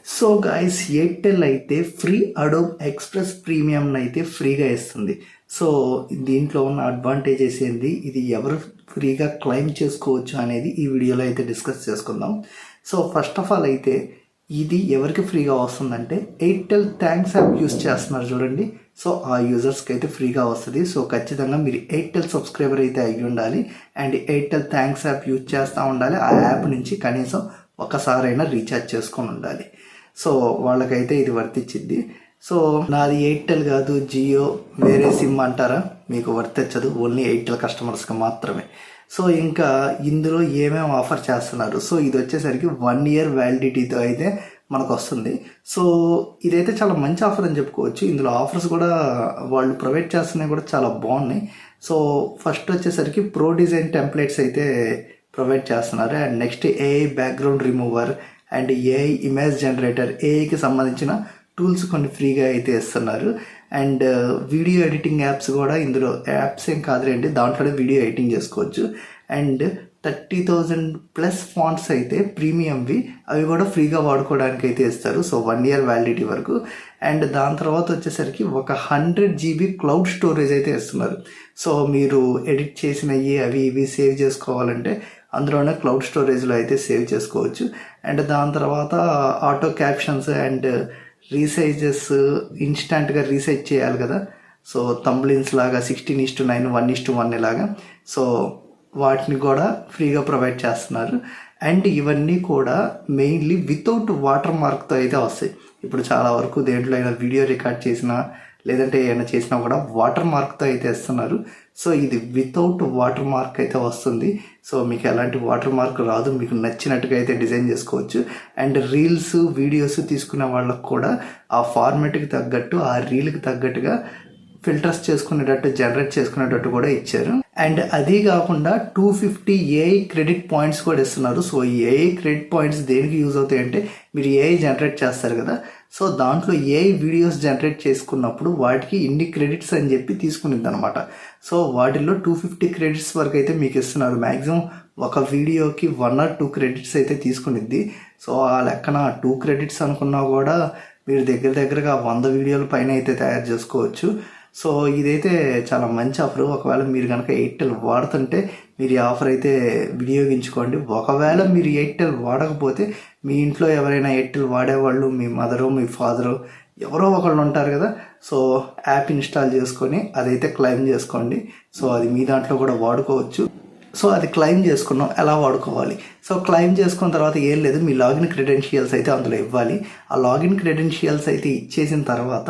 So guys Airtel అయితే free Adobe express premium అయితే ఫ్రీగా ఇస్తుంది. సో దీంట్లో ఉన్న అడ్వాంటేజెస్ ఏంది, ఇది ఎవరు ఫ్రీగా క్లెయిమ్ చేసుకోవచ్చు అనేది ఈ వీడియోలో అయితే డిస్కస్ చేసుకుందాం. సో ఫస్ట్ ఆఫ్ ఆల్ అయితే ఇది ఎవరికి ఫ్రీగా వస్తుందంటే ఎయిర్టెల్ థ్యాంక్స్ యాప్ యూస్ చేస్తున్నారు చూడండి. సో ఆ యూజర్స్కి అయితే ఫ్రీగా వస్తుంది. సో ఖచ్చితంగా మీరు ఎయిర్టెల్ సబ్స్క్రైబర్ అయితే అయ్యి ఉండాలి and Airtel thanks app use చేస్తూ ఉండాలి. ఆ యాప్ నుంచి కనీసం ఒకసారైనా రీఛార్జ్ చేసుకొని ఉండాలి. సో వాళ్ళకైతే ఇది వర్తించింది. సో నాది ఎయిర్టెల్ కాదు జియో వేరే సిమ్ అంటారా, మీకు వర్తించదు, ఓన్లీ ఎయిర్టెల్ కస్టమర్స్కి మాత్రమే. సో ఇంకా ఇందులో ఏమేమి ఆఫర్ చేస్తున్నారు, సో ఇది వచ్చేసరికి 1 year వ్యాలిడిటీతో అయితే మనకు వస్తుంది. సో ఇదైతే చాలా మంచి ఆఫర్ అని చెప్పుకోవచ్చు. ఇందులో ఆఫర్స్ కూడా వాళ్ళు ప్రొవైడ్ చేస్తున్నాయి కూడా చాలా బాగున్నాయి. సో ఫస్ట్ వచ్చేసరికి ప్రో డిజైన్ టెంప్లెట్స్ అయితే ప్రొవైడ్ చేస్తున్నారు and next AI background remover and AI image generator, ఏఐకి సంబంధించిన టూల్స్ కొన్ని ఫ్రీగా అయితే ఇస్తున్నారు. అండ్ వీడియో ఎడిటింగ్ యాప్స్ కూడా ఇందులో యాప్స్ ఏం కాదులేండి, దాంట్లోనే వీడియో ఎడిటింగ్ చేసుకోవచ్చు. అండ్ 30,000+ ఫాంట్స్ అయితే ప్రీమియంవి అవి కూడా ఫ్రీగా వాడుకోవడానికి అయితే ఇస్తారు. సో 1 year వ్యాలిడిటీ వరకు. అండ్ దాని తర్వాత వచ్చేసరికి ఒక 100 GB క్లౌడ్ స్టోరేజ్ అయితే ఇస్తున్నారు. సో మీరు ఎడిట్ చేసినవి అవి ఇవి సేవ్ చేసుకోవాలంటే అందులోనే క్లౌడ్ స్టోరేజ్లో అయితే సేవ్ చేసుకోవచ్చు. అండ్ దాని తర్వాత ఆటో క్యాప్షన్స్ అండ్ రీసైజెస్ ఇన్స్టాంట్గా రీసైజ్ చేయాలి కదా. సో థంబ్నెయిల్స్ లాగా 16:9 1:1 లాగా, సో వాటిని కూడా ఫ్రీగా ప్రొవైడ్ చేస్తున్నారు. అండ్ ఇవన్నీ కూడా మెయిన్లీ వితౌట్ వాటర్ మార్క్తో అయితే వస్తాయి. ఇప్పుడు చాలా వరకు దేంట్లో అయినా వీడియో రికార్డ్ చేసినా లేదంటే ఏమైనా చేసినా కూడా వాటర్ మార్క్తో అయితే ఇస్తున్నారు. సో ఇది వితౌట్ వాటర్ మార్క్ అయితే వస్తుంది. సో మీకు ఎలాంటి వాటర్ మార్క్ రాదు, మీకు నచ్చినట్టుగా అయితే డిజైన్ చేసుకోవచ్చు. అండ్ రీల్స్ వీడియోస్ తీసుకునే వాళ్ళకు కూడా ఆ ఫార్మాట్కి తగ్గట్టు ఆ రీల్కి తగ్గట్టుగా ఫిల్టర్స్ చేసుకునేటట్టు జనరేట్ చేసుకునేటట్టు కూడా ఇచ్చారు. అండ్ అది కాకుండా 250 ఏఐ క్రెడిట్ పాయింట్స్ కూడా ఇస్తున్నారు. సో ఈ ఏఐ క్రెడిట్ పాయింట్స్ దేనికి యూజ్ అవుతాయి అంటే, మీరు ఏఐ జనరేట్ చేస్తారు కదా, సో దాంట్లో ఏఐ వీడియోస్ జనరేట్ చేసుకున్నప్పుడు వాటికి ఇన్ని క్రెడిట్స్ అని చెప్పి తీసుకునిద్ది అనమాట. సో వాటిల్లో 250 క్రెడిట్స్ వరకు అయితే మీకు ఇస్తున్నారు. మ్యాక్సిమం ఒక వీడియోకి 1 or 2 క్రెడిట్స్ అయితే తీసుకునిద్ది. సో ఆ లెక్కన 2 క్రెడిట్స్ అనుకున్నా కూడా మీరు దగ్గరగా 100 వీడియోల పైన అయితే తయారు చేసుకోవచ్చు. సో ఇదైతే చాలా మంచి ఆఫర్. ఒకవేళ మీరు కనుక ఎయిర్టెల్ వాడుతుంటే మీరు ఈ ఆఫర్ అయితే వినియోగించుకోండి. ఒకవేళ మీరు ఎయిర్టెల్ వాడకపోతే మీ ఇంట్లో ఎవరైనా ఎయిర్టెల్ వాడేవాళ్ళు, మీ మదరు మీ ఫాదరు ఎవరో ఒకళ్ళు ఉంటారు కదా, సో యాప్ ఇన్స్టాల్ చేసుకొని అదైతే క్లెయిమ్ చేసుకోండి. సో అది మీ దాంట్లో కూడా వాడుకోవచ్చు. సో అది క్లెయిమ్ చేసుకున్నాం, ఎలా వాడుకోవాలి. సో క్లెయిమ్ చేసుకున్న తర్వాత ఏం లేదు, మీ లాగిన్ క్రెడెన్షియల్స్ అయితే అందులో ఇవ్వాలి. ఆ లాగిన్ క్రెడెన్షియల్స్ అయితే ఇచ్చేసిన తర్వాత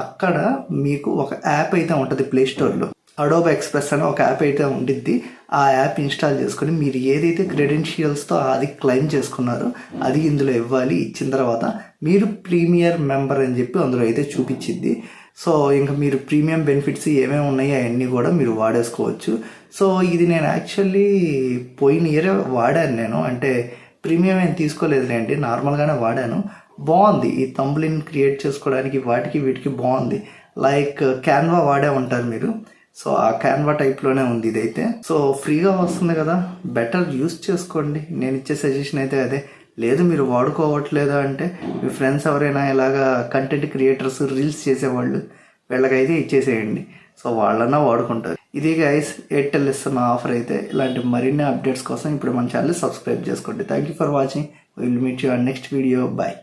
అక్కడ మీకు ఒక యాప్ అయితే ఉంటుంది ప్లే స్టోర్లో, అడోబ్ ఎక్స్ప్రెస్ అని ఒక యాప్ అయితే ఉండిద్ది. ఆ యాప్ ఇన్స్టాల్ చేసుకొని మీరు ఏదైతే క్రెడెన్షియల్స్తో అది క్లెయిమ్ చేసుకున్నారో అది ఇందులో ఇవ్వాలి. ఇచ్చిన తర్వాత మీరు ప్రీమియర్ మెంబర్ అని చెప్పి అందులో అయితే చూపించింది. సో ఇంకా మీరు ప్రీమియం బెనిఫిట్స్ ఏమేమి ఉన్నాయో అవన్నీ కూడా మీరు వాడేసుకోవచ్చు. సో ఇది నేను యాక్చువల్లీ పోయిన ఇయర్ వాడాను నేను, అంటే ప్రీమియం ఏం తీసుకోలేదులేండి, నార్మల్గానే వాడాను. బాగుంది, ఈ థంబ్నెయిల్ క్రియేట్ చేసుకోవడానికి వాటికి వీటికి బాగుంది. లైక్ క్యాన్వా వాడే ఉంటారు మీరు, సో ఆ క్యాన్వా టైప్లోనే ఉంది ఇదైతే. సో ఫ్రీగా వస్తుంది కదా, బెటర్ యూస్ చేసుకోండి. నేను ఇచ్చే సజెషన్ అయితే అదే. లేదు మీరు వాడుకోవట్లేదా అంటే మీ ఫ్రెండ్స్ ఎవరైనా ఇలాగా కంటెంట్ క్రియేటర్స్ రీల్స్ చేసేవాళ్ళు వీళ్ళకైతే ఇచ్చేసేయండి. సో వాళ్ళన్నా వాడుకుంటారు. ఇది గైస్ ఎయిర్టెల్ ఇస్తున్న ఆఫర్ అయితే. ఇలాంటి మరిన్ని అప్డేట్స్ కోసం ఇప్పుడు మన ఛానల్ సబ్స్క్రైబ్ చేసుకోండి. Thank you for watching. Will meet you on next video. Bye.